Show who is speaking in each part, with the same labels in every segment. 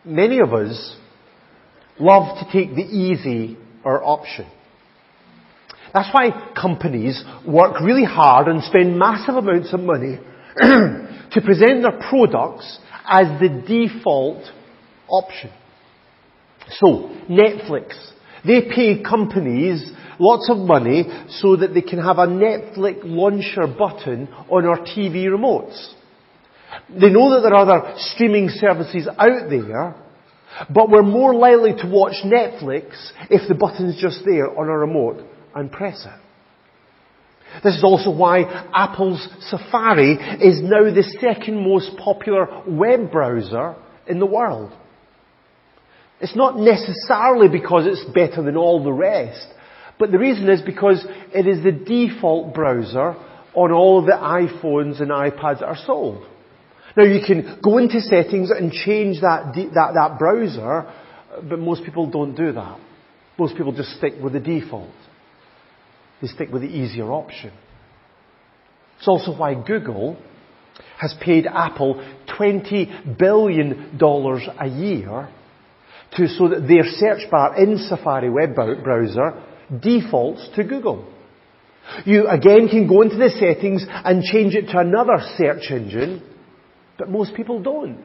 Speaker 1: Many of us love to take the easy or option. That's why companies work really hard and spend massive amounts of money to present their products as the default option. So, Netflix, they pay companies lots of money so that they can have a Netflix launcher button on our TV remotes. They know that there are other streaming services out there, but we're more likely to watch Netflix if the button's just there on our remote and press it. This is also why Apple's Safari is now the second most popular web browser in the world. It's not necessarily because it's better than all the rest, but the reason is because it is the default browser on all the iPhones and iPads that are sold. Now you can go into settings and change that browser, but most people don't do that. Most people just stick with the default. They stick with the easier option. It's also why Google has paid Apple $20 billion a year so that their search bar in Safari web browser defaults to Google. You again can go into the settings and change it to another search engine, but most people don't.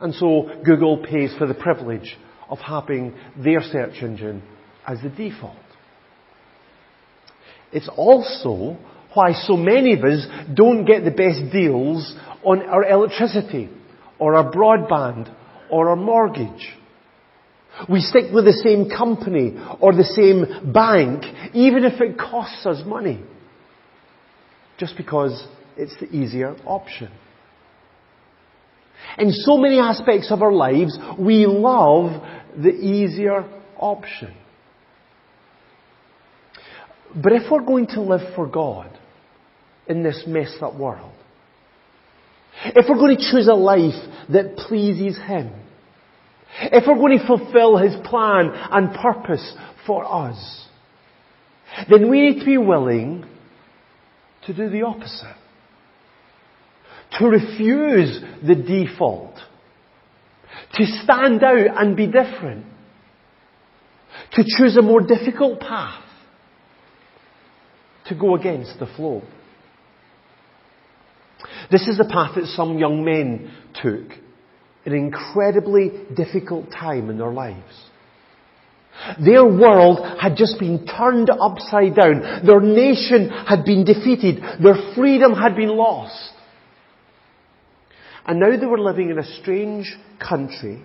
Speaker 1: And so Google pays for the privilege of having their search engine as the default. It's also why so many of us don't get the best deals on our electricity, or our broadband, or our mortgage. We stick with the same company or the same bank, even if it costs us money, just because it's the easier option. In so many aspects of our lives, we love the easier option. But if we're going to live for God in this messed up world, if we're going to choose a life that pleases Him, if we're going to fulfill His plan and purpose for us, then we need to be willing to do the opposite. To refuse the default. To stand out and be different. To choose a more difficult path. To go against the flow. This is the path that some young men took in an incredibly difficult time in their lives. Their world had just been turned upside down. Their nation had been defeated. Their freedom had been lost. And now they were living in a strange country,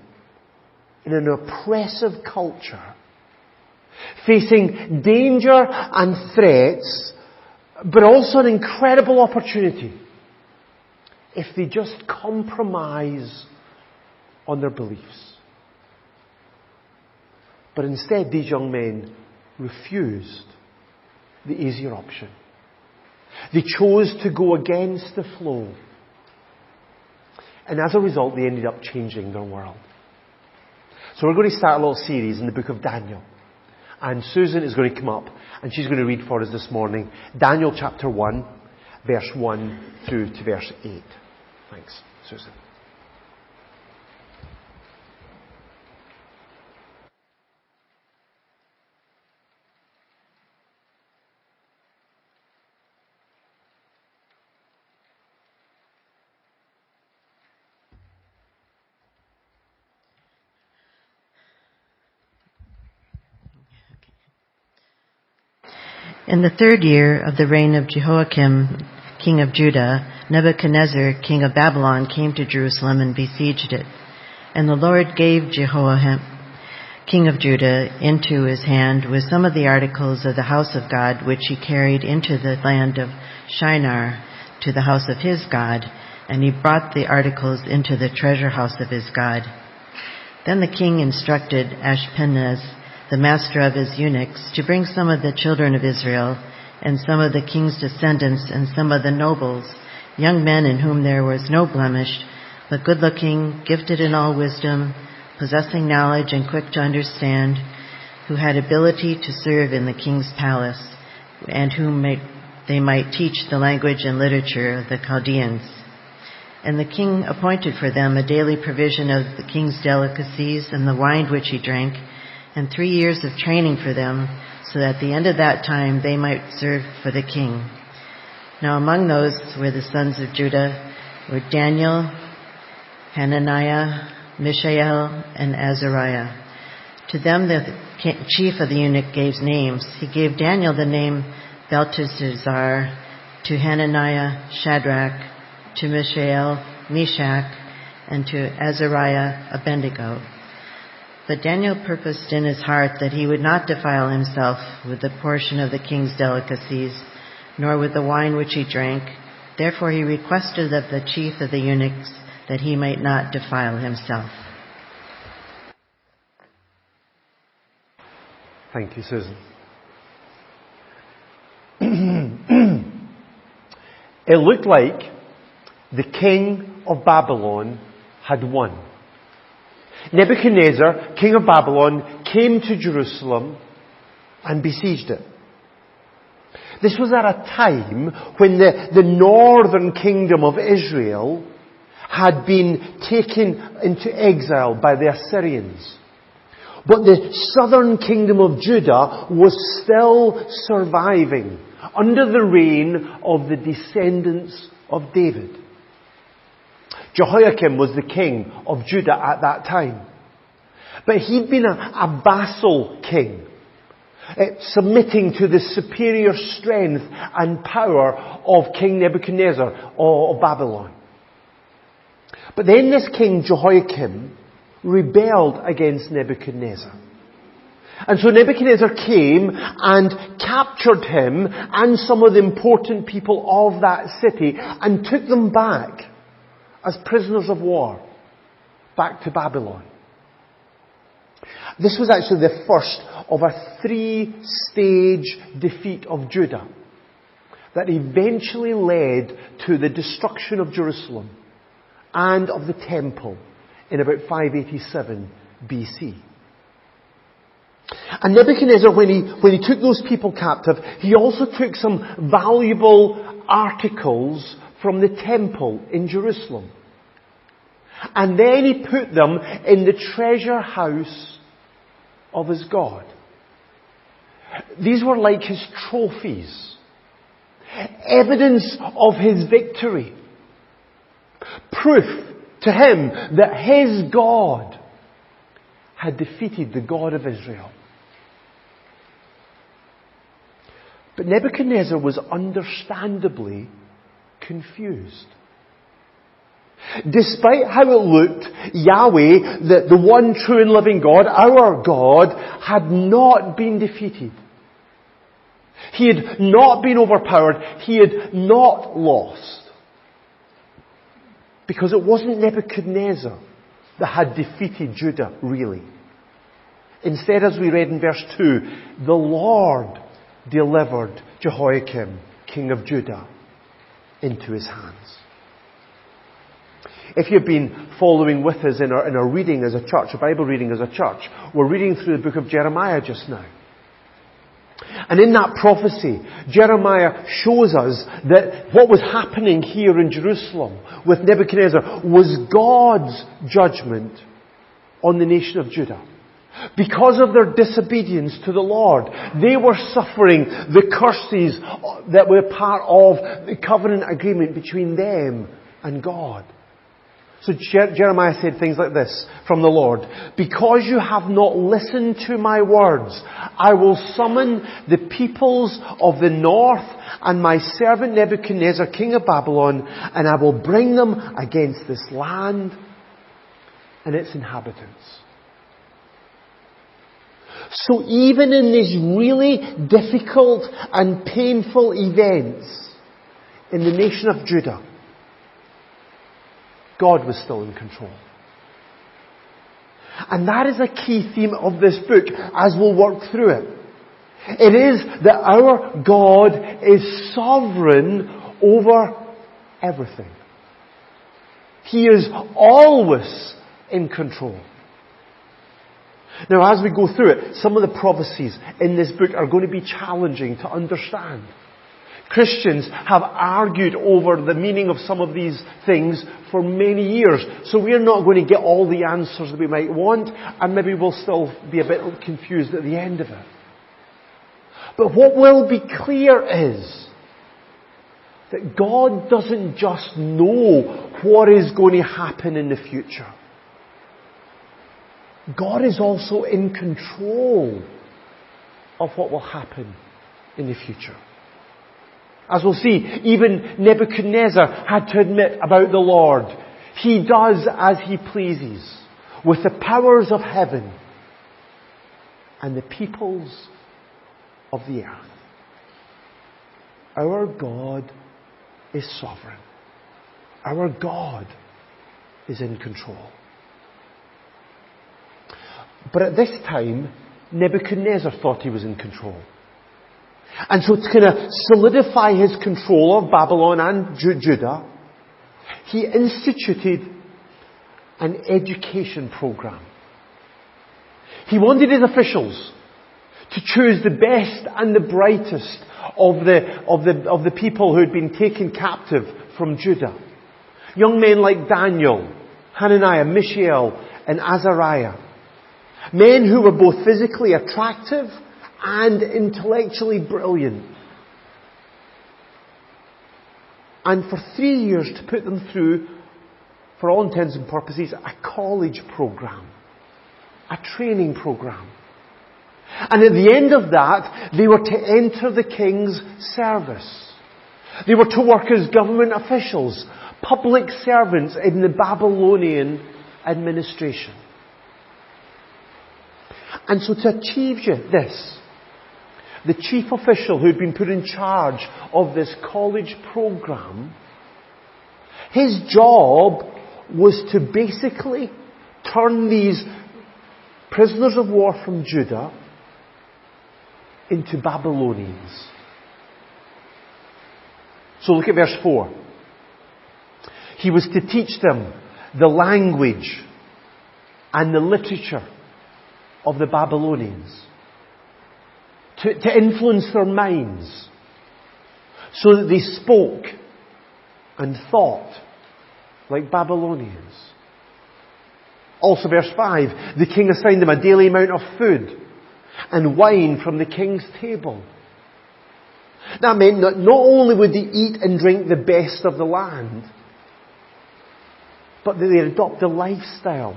Speaker 1: in an oppressive culture, facing danger and threats, but also an incredible opportunity if they just compromise on their beliefs. But instead, these young men refused the easier option. They chose to go against the flow. And as a result, they ended up changing their world. So we're going to start a little series in the book of Daniel. And Susan is going to come up and she's going to read for us this morning Daniel chapter 1, verse 1 through to verse 8. Thanks, Susan.
Speaker 2: In the 3rd year of the reign of Jehoiakim, king of Judah, Nebuchadnezzar, king of Babylon, came to Jerusalem and besieged it. And the Lord gave Jehoiakim, king of Judah, into his hand with some of the articles of the house of God, which he carried into the land of Shinar to the house of his God, and he brought the articles into the treasure house of his God. Then the king instructed Ashpenaz, the master of his eunuchs, to bring some of the children of Israel, and some of the king's descendants, and some of the nobles, young men in whom there was no blemish, but good-looking, gifted in all wisdom, possessing knowledge and quick to understand, who had ability to serve in the king's palace, and whom they might teach the language and literature of the Chaldeans. And the king appointed for them a daily provision of the king's delicacies and the wine which he drank, and 3 years of training for them, so that at the end of that time they might serve for the king. Now among those were the sons of Judah were Daniel, Hananiah, Mishael, and Azariah. To them the chief of the eunuch gave names. He gave Daniel the name Belteshazzar, to Hananiah Shadrach, to Mishael Meshach, and to Azariah Abednego. But Daniel purposed in his heart that he would not defile himself with the portion of the king's delicacies, nor with the wine which he drank. Therefore he requested of the chief of the eunuchs that he might not defile himself.
Speaker 1: Thank you, Susan. It looked like the king of Babylon had won. Nebuchadnezzar, king of Babylon, came to Jerusalem and besieged it. This was at a time when the northern kingdom of Israel had been taken into exile by the Assyrians. But the southern kingdom of Judah was still surviving under the reign of the descendants of David. Jehoiakim was the king of Judah at that time. But he'd been a vassal king, submitting to the superior strength and power of King Nebuchadnezzar of Babylon. But then this king Jehoiakim rebelled against Nebuchadnezzar. And so Nebuchadnezzar came and captured him and some of the important people of that city and took them back as prisoners of war back to Babylon. This was actually the first of a 3-stage defeat of Judah that eventually led to the destruction of Jerusalem and of the temple in about 587 BC. And Nebuchadnezzar, when he took those people captive, he also took some valuable articles from the temple in Jerusalem. And then he put them in the treasure house of his God. These were like his trophies, evidence of his victory, proof to him that his God had defeated the God of Israel. But Nebuchadnezzar was understandably confused. Despite how it looked, Yahweh, the one true and living God, our God, had not been defeated. He had not been overpowered. He had not lost. Because it wasn't Nebuchadnezzar that had defeated Judah, really. Instead, as we read in verse 2, the Lord delivered Jehoiakim, king of Judah, into his hands. If you've been following with us in our reading as a church, a Bible reading as a church, we're reading through the book of Jeremiah just now. And in that prophecy, Jeremiah shows us that what was happening here in Jerusalem with Nebuchadnezzar was God's judgment on the nation of Judah. Because of their disobedience to the Lord, they were suffering the curses that were part of the covenant agreement between them and God. So Jeremiah said things like this from the Lord. Because you have not listened to my words, I will summon the peoples of the north and my servant Nebuchadnezzar, king of Babylon, and I will bring them against this land and its inhabitants. So even in these really difficult and painful events in the nation of Judah, God was still in control. And that is a key theme of this book as we'll work through it. It is that our God is sovereign over everything. He is always in control. Now, as we go through it, some of the prophecies in this book are going to be challenging to understand. Christians have argued over the meaning of some of these things for many years. So we're not going to get all the answers that we might want, and maybe we'll still be a bit confused at the end of it. But what will be clear is that God doesn't just know what is going to happen in the future. God is also in control of what will happen in the future. As we'll see, even Nebuchadnezzar had to admit about the Lord, He does as He pleases with the powers of heaven and the peoples of the earth. Our God is sovereign. Our God is in control. But at this time, Nebuchadnezzar thought he was in control. And so to kind of solidify his control of Babylon and Judah, he instituted an education program. He wanted his officials to choose the best and the brightest of the people who had been taken captive from Judah. Young men like Daniel, Hananiah, Mishael, and Azariah. Men who were both physically attractive and intellectually brilliant. And for 3 years to put them through, for all intents and purposes, a college program. A training program. And at the end of that, they were to enter the king's service. They were to work as government officials, public servants in the Babylonian administration. And so to achieve this, the chief official who had been put in charge of this college program, his job was to basically turn these prisoners of war from Judah into Babylonians. So look at verse 4. He was to teach them the language and the literature of the Babylonians. To influence their minds so that they spoke and thought like Babylonians. Also verse 5, the king assigned them a daily amount of food and wine from the king's table. That meant that not only would they eat and drink the best of the land, but that they'd adopt the lifestyle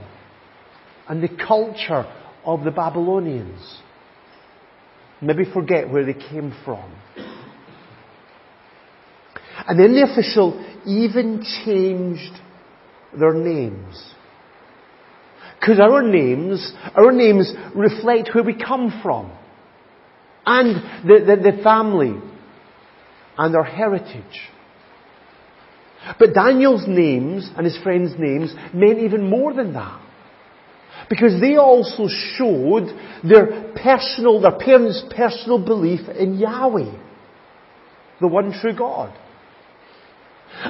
Speaker 1: and the culture of the Babylonians. Maybe forget where they came from. And then the official even changed their names. Because our names reflect where we come from. And the family. And our heritage. But Daniel's names and his friends' names meant even more than that. Because they also showed their parents' personal belief in Yahweh, the one true God.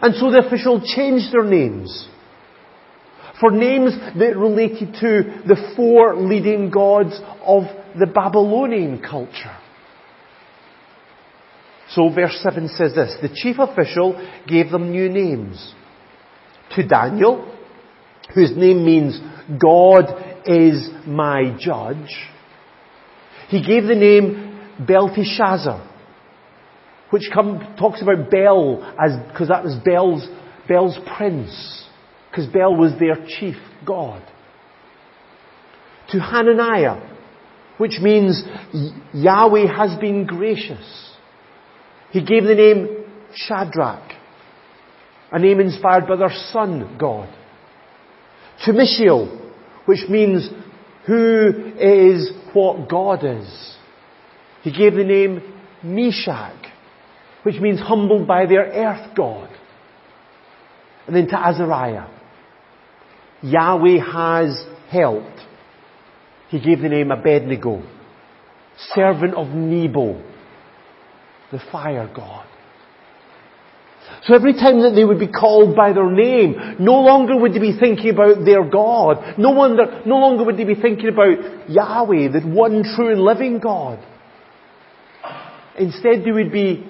Speaker 1: And so the official changed their names for names that related to the 4 leading gods of the Babylonian culture. So verse 7 says this, the chief official gave them new names. To Daniel, whose name means God is my judge, he gave the name Belteshazzar, which talks about Bel, because that was Bel's prince, because Bel was their chief god. To Hananiah, which means Yahweh has been gracious, he gave the name Shadrach, a name inspired by their sun god. To Mishael, which means who is what God is, he gave the name Meshach, which means humbled by their earth god. And then to Azariah, Yahweh has helped. He gave the name Abednego, servant of Nebo, the fire god. So every time that they would be called by their name, no longer would they be thinking about their God. No longer would they be thinking about Yahweh, the one true and living God. Instead they would be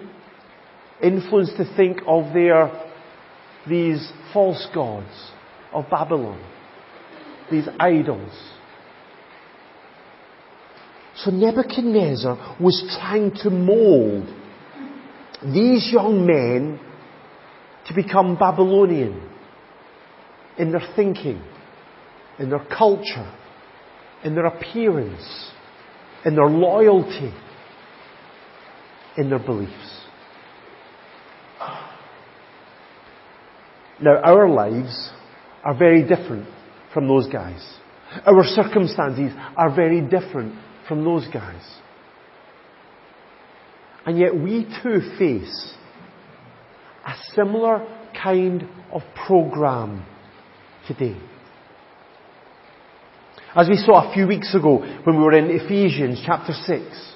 Speaker 1: influenced to think of these false gods of Babylon, these idols. So Nebuchadnezzar was trying to mold these young men to become Babylonian in their thinking, in their culture, in their appearance, in their loyalty, in their beliefs. Now, our lives are very different from those guys. Our circumstances are very different from those guys. And yet we too face a similar kind of program today. As we saw a few weeks ago when we were in Ephesians chapter 6,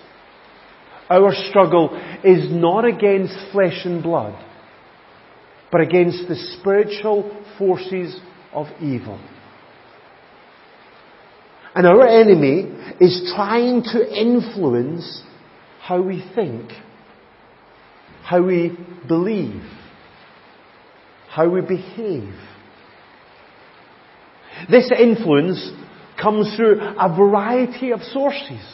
Speaker 1: our struggle is not against flesh and blood, but against the spiritual forces of evil. And our enemy is trying to influence how we think, how we believe, how we behave. This influence comes through a variety of sources.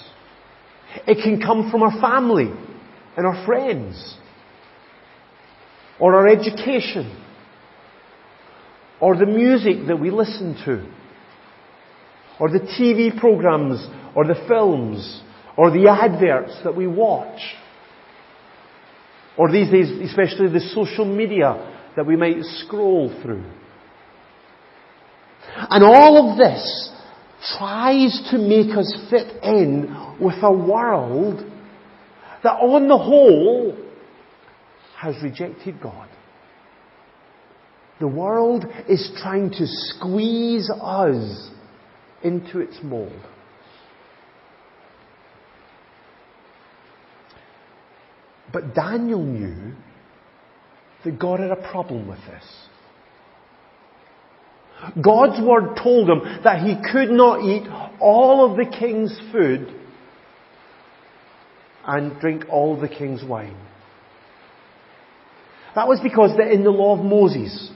Speaker 1: It can come from our family and our friends, or our education, or the music that we listen to, or the TV programs, or the films, or the adverts that we watch, or these days especially the social media that we might scroll through. And all of this tries to make us fit in with a world that on the whole has rejected God. The world is trying to squeeze us into its mold. But Daniel knew that God had a problem with this. God's word told him that he could not eat all of the king's food and drink all of the king's wine. That was because in the law of Moses,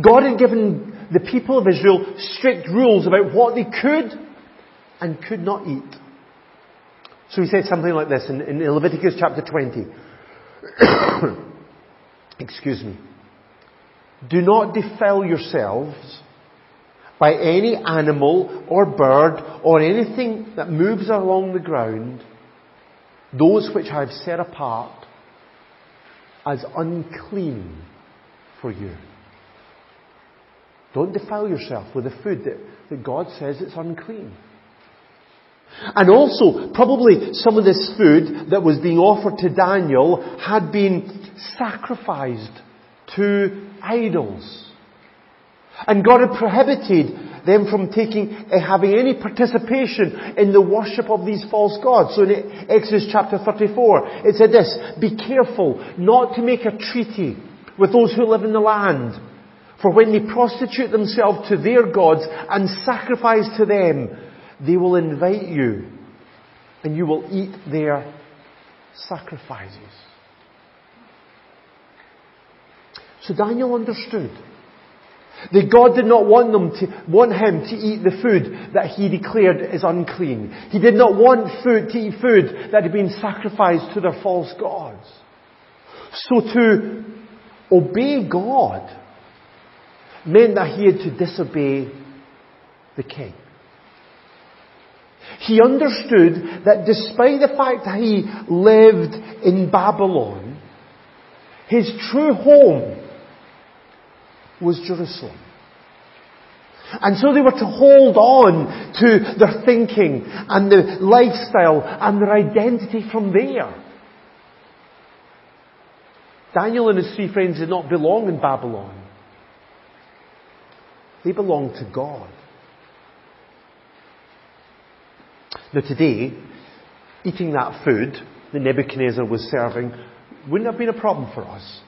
Speaker 1: God had given the people of Israel strict rules about what they could and could not eat. So he said something like this in Leviticus chapter 20. Excuse me. Do not defile yourselves by any animal or bird or anything that moves along the ground, those which I have set apart as unclean for you. Don't defile yourself with the food that God says it's unclean. And also, probably some of this food that was being offered to Daniel had been sacrificed to idols. And God had prohibited them from having any participation in the worship of these false gods. So in Exodus chapter 34, it said this: be careful not to make a treaty with those who live in the land. For when they prostitute themselves to their gods and sacrifice to them, they will invite you and you will eat their sacrifices. So Daniel understood that God did not want him to eat the food that he declared is unclean. He did not want to eat food that had been sacrificed to their false gods. So to obey God meant that he had to disobey the king. He understood that despite the fact that he lived in Babylon, his true home was Jerusalem. And so they were to hold on to their thinking and the lifestyle and their identity from there. Daniel and his three friends did not belong in Babylon. They belonged to God. Now today, eating that food that Nebuchadnezzar was serving wouldn't have been a problem for us.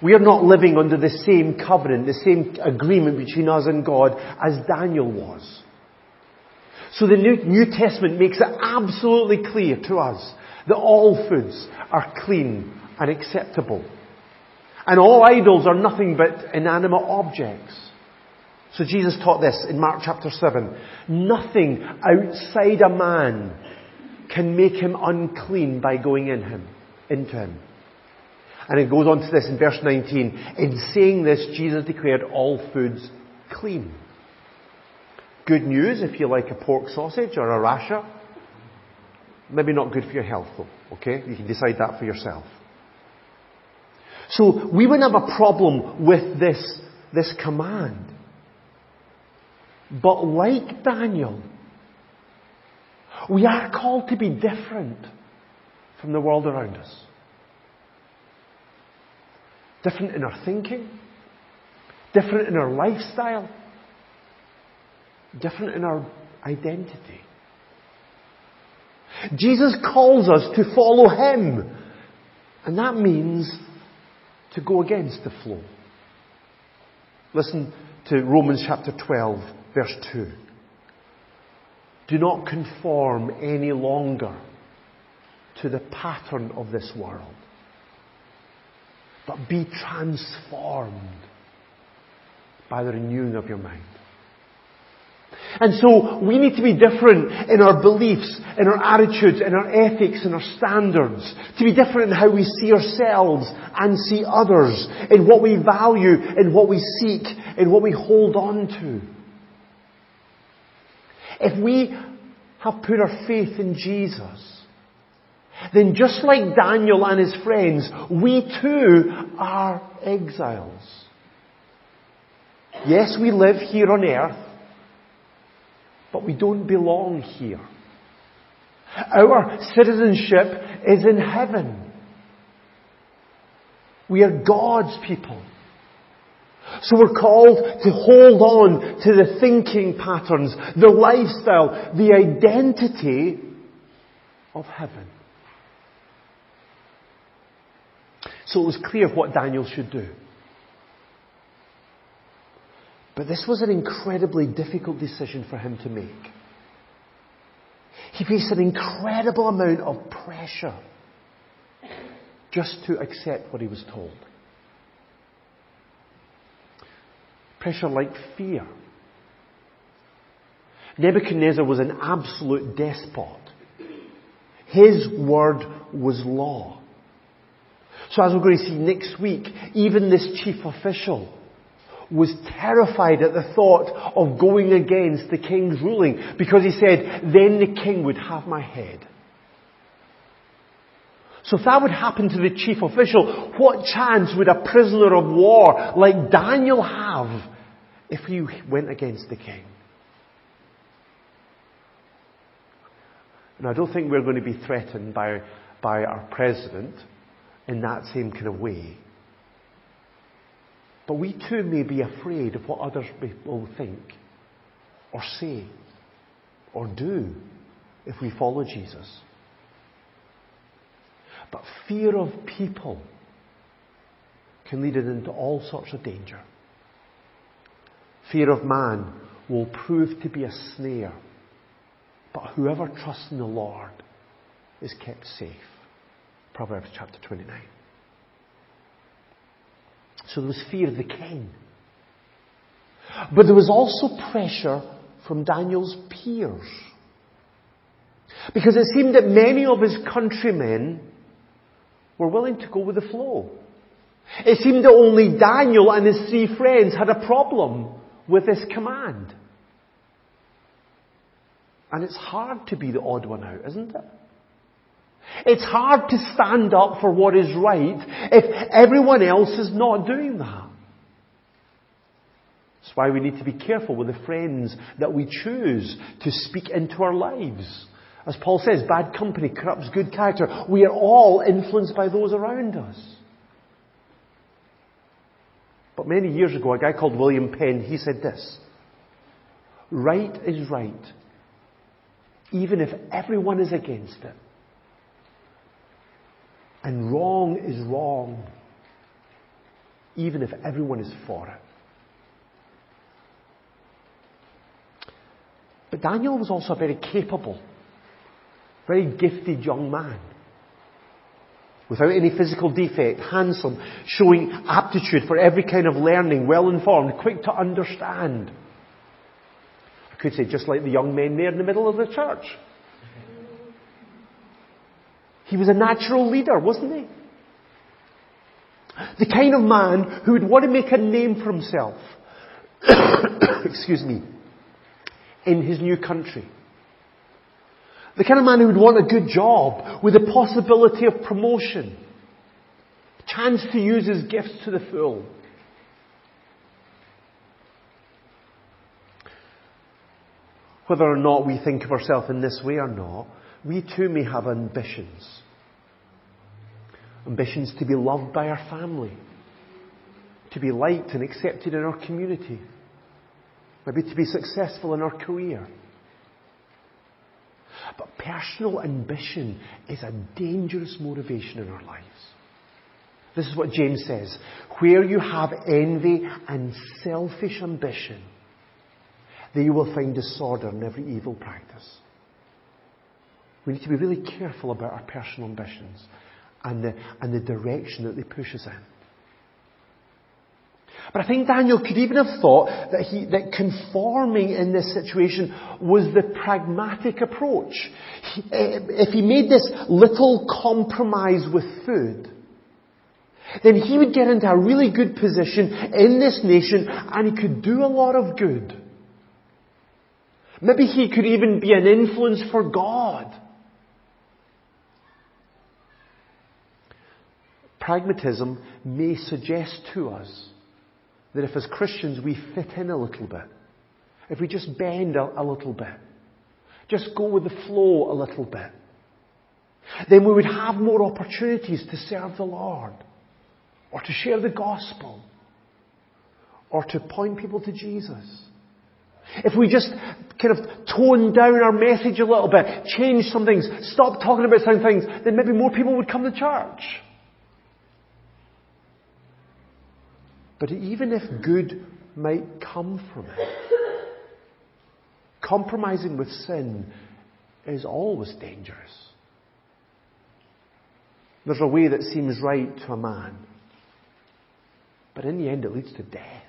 Speaker 1: We are not living under the same covenant, the same agreement between us and God as Daniel was. So the New Testament makes it absolutely clear to us that all foods are clean and acceptable. And all idols are nothing but inanimate objects. So Jesus taught this in Mark chapter 7. Nothing outside a man can make him unclean by going into him. And it goes on to this in verse 19. In saying this, Jesus declared all foods clean. Good news if you like a pork sausage or a rasher. Maybe not good for your health though. Okay? You can decide that for yourself. So we wouldn't have a problem with this command. But like Daniel, we are called to be different from the world around us. Different in our thinking, different in our lifestyle, different in our identity. Jesus calls us to follow Him, and that means to go against the flow. Listen to Romans chapter 12, verse 2. Do not conform any longer to the pattern of this world, but be transformed by the renewing of your mind. And so we need to be different in our beliefs, in our attitudes, in our ethics, in our standards. To be different in how we see ourselves and see others, in what we value, in what we seek, in what we hold on to. If we have put our faith in Jesus, then just like Daniel and his friends, we too are exiles. Yes, we live here on earth, but we don't belong here. Our citizenship is in heaven. We are God's people. So we're called to hold on to the thinking patterns, the lifestyle, the identity of heaven. So it was clear what Daniel should do. But this was an incredibly difficult decision for him to make. He faced an incredible amount of pressure just to accept what he was told. Pressure like fear. Nebuchadnezzar was an absolute despot. His word was law. So as we're going to see next week, even this chief official was terrified at the thought of going against the king's ruling, because he said, then the king would have my head. So if that would happen to the chief official, what chance would a prisoner of war like Daniel have if he went against the king? And I don't think we're going to be threatened by our president in that same kind of way. But we too may be afraid of what others will think, or say, or do if we follow Jesus. But fear of people can lead us into all sorts of danger. Fear of man will prove to be a snare, but whoever trusts in the Lord is kept safe. Proverbs chapter 29. So there was fear of the king. But there was also pressure from Daniel's peers. Because it seemed that many of his countrymen were willing to go with the flow. It seemed that only Daniel and his 3 friends had a problem with this command. And it's hard to be the odd one out, isn't it? It's hard to stand up for what is right if everyone else is not doing that. That's why we need to be careful with the friends that we choose to speak into our lives. As Paul says, bad company corrupts good character. We are all influenced by those around us. But many years ago, a guy called William Penn, he said this: right is right, even if everyone is against it. And wrong is wrong, even if everyone is for it. But Daniel was also a very capable, very gifted young man. without any physical defect, handsome, showing aptitude for every kind of learning, well-informed, quick to understand. I could say just like the young men there in the middle of the church. He was a natural leader, wasn't he? The kind of man who would want to make a name for himself, excuse me, in his new country. The kind of man who would want a good job with the possibility of promotion. A chance to use his gifts to the full. Whether or not we think of ourselves in this way or not, we too may have ambitions. Ambitions to be loved by our family. To be liked and accepted in our community. Maybe to be successful in our career. But personal ambition is a dangerous motivation in our lives. This is what James says. Where you have envy and selfish ambition, there you will find disorder in every evil practice. We need to be really careful about our personal ambitions and the direction that they push us in. But I think Daniel could even have thought that conforming in this situation was the pragmatic approach. If he made this little compromise with food, then he would get into a really good position in this nation and he could do a lot of good. Maybe he could even be an influence for God. Pragmatism may suggest to us that if as Christians we fit in a little bit, if we just bend a little bit, just go with the flow a little bit, then we would have more opportunities to serve the Lord, or to share the gospel, or to point people to Jesus. If we just kind of tone down our message a little bit, change some things, stop talking about some things, then maybe more people would come to church. But even if good might come from it, compromising with sin is always dangerous. There's a way that seems right to a man, but in the end it leads to death.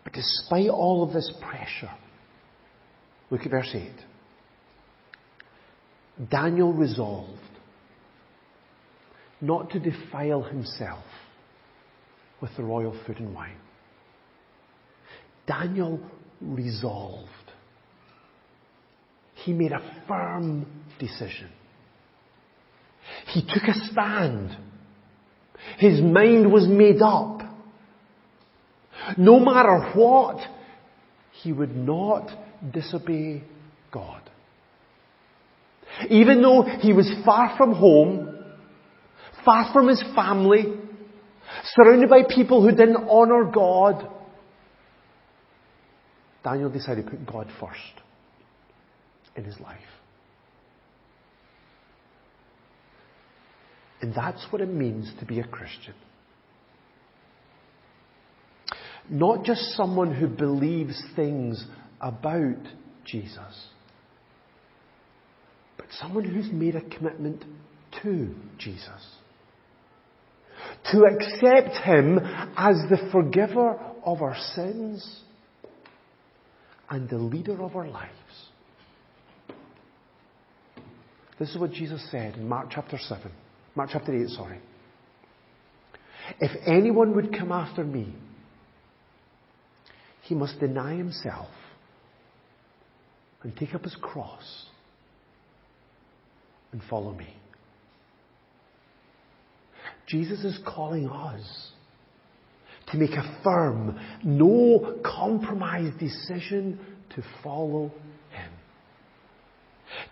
Speaker 1: But despite all of this pressure, look at verse 8. Daniel resolved not to defile himself with the royal food and wine. Daniel resolved. He made a firm decision. He took a stand. His mind was made up. No matter what, he would not disobey God. Even though he was far from home, far from his family, surrounded by people who didn't honour God, Daniel decided to put God first in his life. And that's what it means to be a Christian. Not just someone who believes things about Jesus, but someone who's made a commitment to Jesus. To accept Him as the forgiver of our sins and the leader of our lives. This is what Jesus said in Mark chapter 8, sorry. If anyone would come after me, he must deny himself and take up his cross and follow me. Jesus is calling us to make a firm, no compromise decision to follow Him.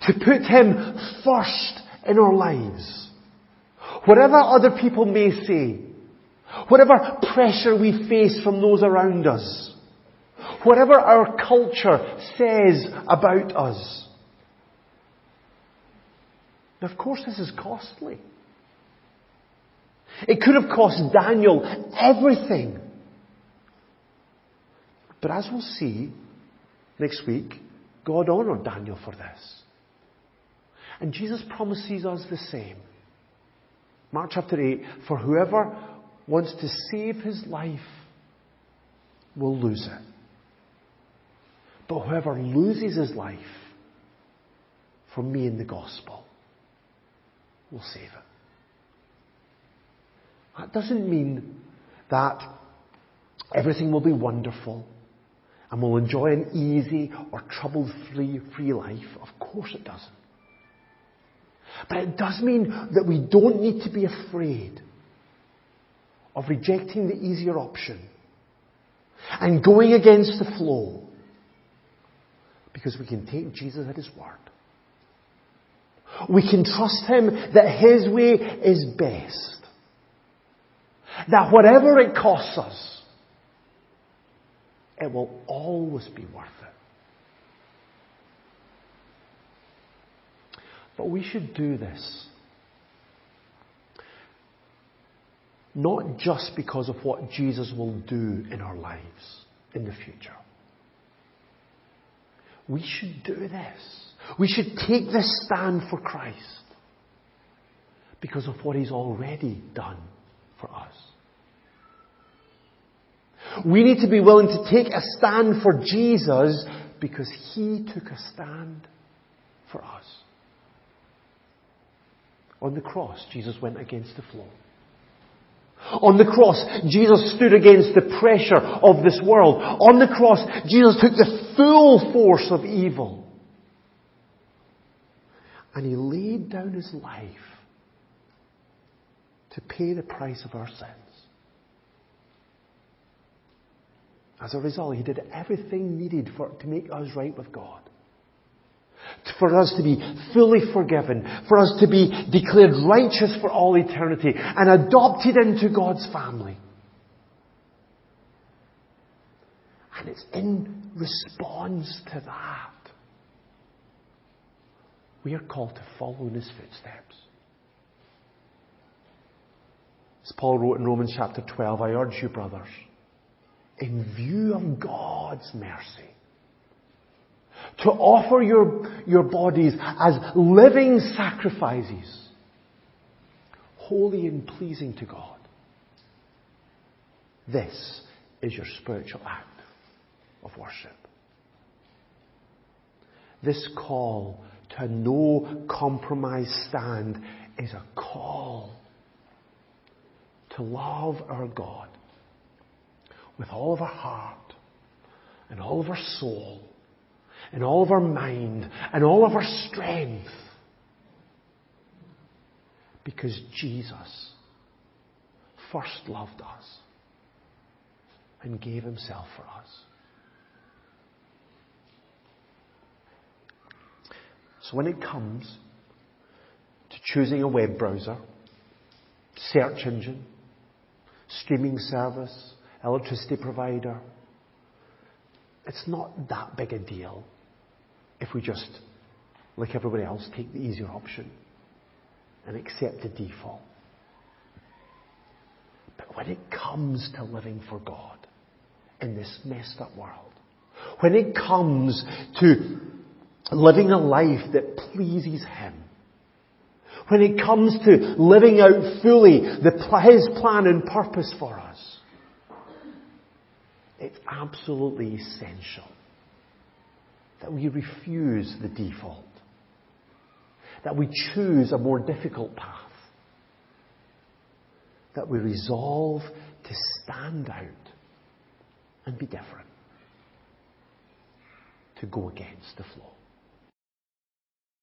Speaker 1: To put Him first in our lives. Whatever other people may say, whatever pressure we face from those around us, whatever our culture says about us. Now, of course, this is costly. It could have cost Daniel everything. But as we'll see next week, God honoured Daniel for this. And Jesus promises us the same. Mark chapter 8, for whoever wants to save his life will lose it. But whoever loses his life for me in the gospel will save it. That doesn't mean that everything will be wonderful and we'll enjoy an easy or trouble-free life. Of course it doesn't. But it does mean that we don't need to be afraid of rejecting the easier option and going against the flow, because we can take Jesus at his word. We can trust him that his way is best. That whatever it costs us, it will always be worth it. But we should do this not just because of what Jesus will do in our lives in the future. We should do this. We should take this stand for Christ because of what he's already done for us. We need to be willing to take a stand for Jesus because he took a stand for us. On the cross, Jesus went against the flow. On the cross, Jesus stood against the pressure of this world. On the cross, Jesus took the full force of evil. And he laid down his life to pay the price of our sins. As a result, he did everything needed to make us right with God. For us to be fully forgiven. For us to be declared righteous for all eternity. And adopted into God's family. And it's in response to that we are called to follow in his footsteps. As Paul wrote in Romans chapter 12, I urge you, brothers, in view of God's mercy, to offer your bodies as living sacrifices, holy and pleasing to God. This is your spiritual act of worship. This call to a no compromise stand is a call to love our God with all of our heart and all of our soul and all of our mind and all of our strength, because Jesus first loved us and gave himself for us. So when it comes to choosing a web browser, search engine, streaming service, electricity provider, it's not that big a deal if we just, like everybody else, take the easier option and accept the default. But when it comes to living for God in this messed up world, when it comes to living a life that pleases him, when it comes to living out fully his plan and purpose for us, it's absolutely essential that we refuse the default, that we choose a more difficult path, that we resolve to stand out and be different, to go against the flow.